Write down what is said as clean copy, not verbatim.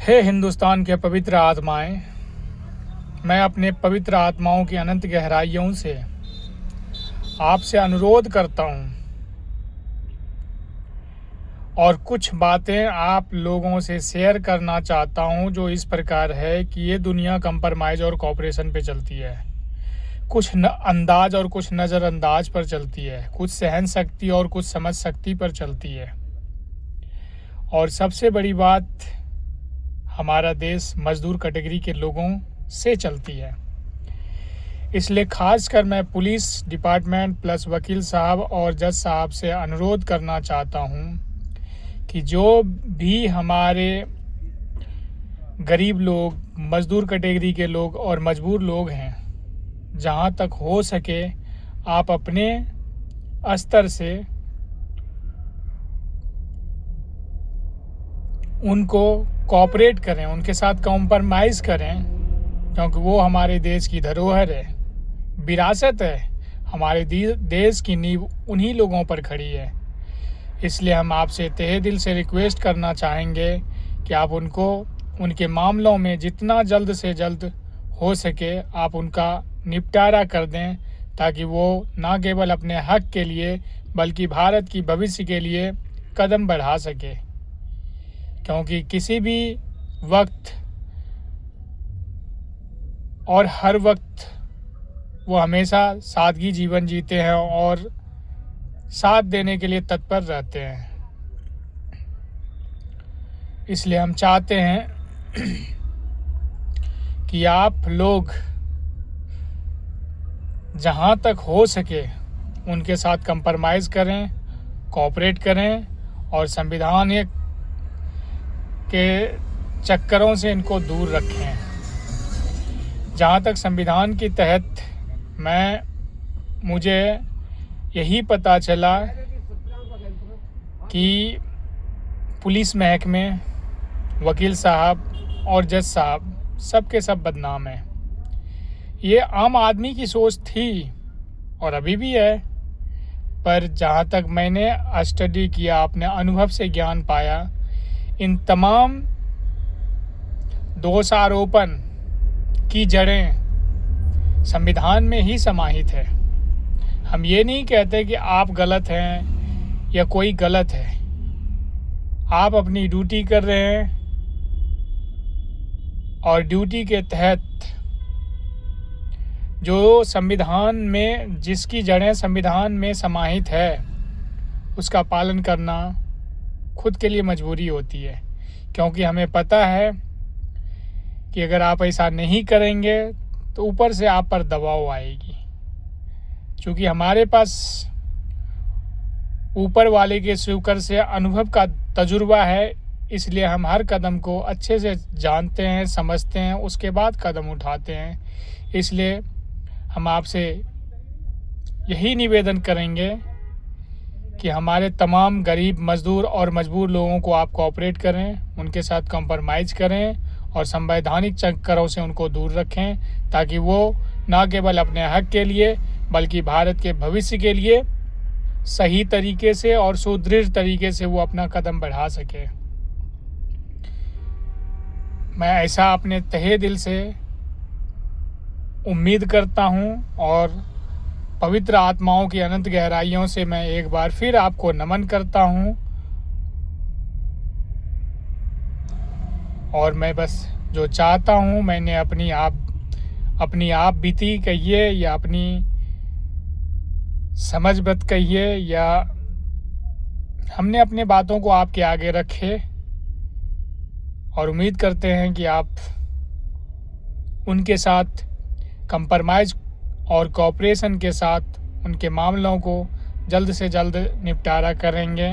हे हिंदुस्तान के पवित्र आत्माएं, मैं अपने पवित्र आत्माओं की अनंत गहराइयों से आपसे अनुरोध करता हूं और कुछ बातें आप लोगों से शेयर करना चाहता हूं जो इस प्रकार है कि ये दुनिया कंप्रोमाइज़ और कॉपरेशन पे चलती है। कुछ अंदाज और कुछ नज़रअंदाज पर चलती है, कुछ सहन शक्ति और कुछ समझ शक्ति पर चलती है। और सबसे बड़ी बात, हमारा देश मजदूर कैटेगरी के लोगों से चलती है। इसलिए खासकर मैं पुलिस डिपार्टमेंट प्लस वकील साहब और जज साहब से अनुरोध करना चाहता हूं कि जो भी हमारे गरीब लोग, मजदूर कैटेगरी के लोग और मजबूर लोग हैं, जहां तक हो सके आप अपने स्तर से उनको कोऑपरेट करें, उनके साथ कॉम्प्रोमाइज़ करें, क्योंकि वो हमारे देश की धरोहर है, विरासत है। हमारे देश की नींव उन्हीं लोगों पर खड़ी है। इसलिए हम आपसे तहे दिल से रिक्वेस्ट करना चाहेंगे कि आप उनको उनके मामलों में जितना जल्द से जल्द हो सके आप उनका निपटारा कर दें, ताकि वो ना केवल अपने हक के लिए बल्कि भारत की भविष्य के लिए कदम बढ़ा सके। क्योंकि किसी भी वक्त और हर वक्त वो हमेशा सादगी जीवन जीते हैं और साथ देने के लिए तत्पर रहते हैं। इसलिए हम चाहते हैं कि आप लोग जहां तक हो सके उनके साथ कंप्रोमाइज़ करें, कोऑपरेट करें और संविधान के चक्करों से इनको दूर रखें। जहाँ तक संविधान के तहत मुझे यही पता चला कि पुलिस महकमे, वकील साहब और जज साहब सबके सब बदनाम हैं। ये आम आदमी की सोच थी और अभी भी है, पर जहाँ तक मैंने स्टडी किया, अपने अनुभव से ज्ञान पाया, इन तमाम दोषारोपण की जड़ें संविधान में ही समाहित है। हम ये नहीं कहते कि आप गलत हैं या कोई गलत है। आप अपनी ड्यूटी कर रहे हैं और ड्यूटी के तहत जो संविधान में, जिसकी जड़ें संविधान में समाहित है, उसका पालन करना खुद के लिए मजबूरी होती है। क्योंकि हमें पता है कि अगर आप ऐसा नहीं करेंगे तो ऊपर से आप पर दबाव आएगी। क्योंकि हमारे पास ऊपर वाले के शुक्र से अनुभव का तजुर्बा है, इसलिए हम हर कदम को अच्छे से जानते हैं, समझते हैं, उसके बाद कदम उठाते हैं। इसलिए हम आपसे यही निवेदन करेंगे कि हमारे तमाम गरीब, मजदूर और मजबूर लोगों को आप कोऑपरेट करें, उनके साथ कंप्रोमाइज़ करें और संवैधानिक चक्करों से उनको दूर रखें, ताकि वो ना केवल अपने हक के लिए बल्कि भारत के भविष्य के लिए सही तरीके से और सुदृढ़ तरीके से वो अपना कदम बढ़ा सके। मैं ऐसा अपने तहे दिल से उम्मीद करता हूँ और पवित्र आत्माओं की अनंत गहराइयों से मैं एक बार फिर आपको नमन करता हूँ। और मैं बस जो चाहता हूँ, मैंने अपनी आप बीती कहिए या अपनी समझबत कहिए, या हमने अपने बातों को आपके आगे रखे और उम्मीद करते हैं कि आप उनके साथ कंप्रोमाइज़ और कोऑपरेशन के साथ उनके मामलों को जल्द से जल्द निपटारा करेंगे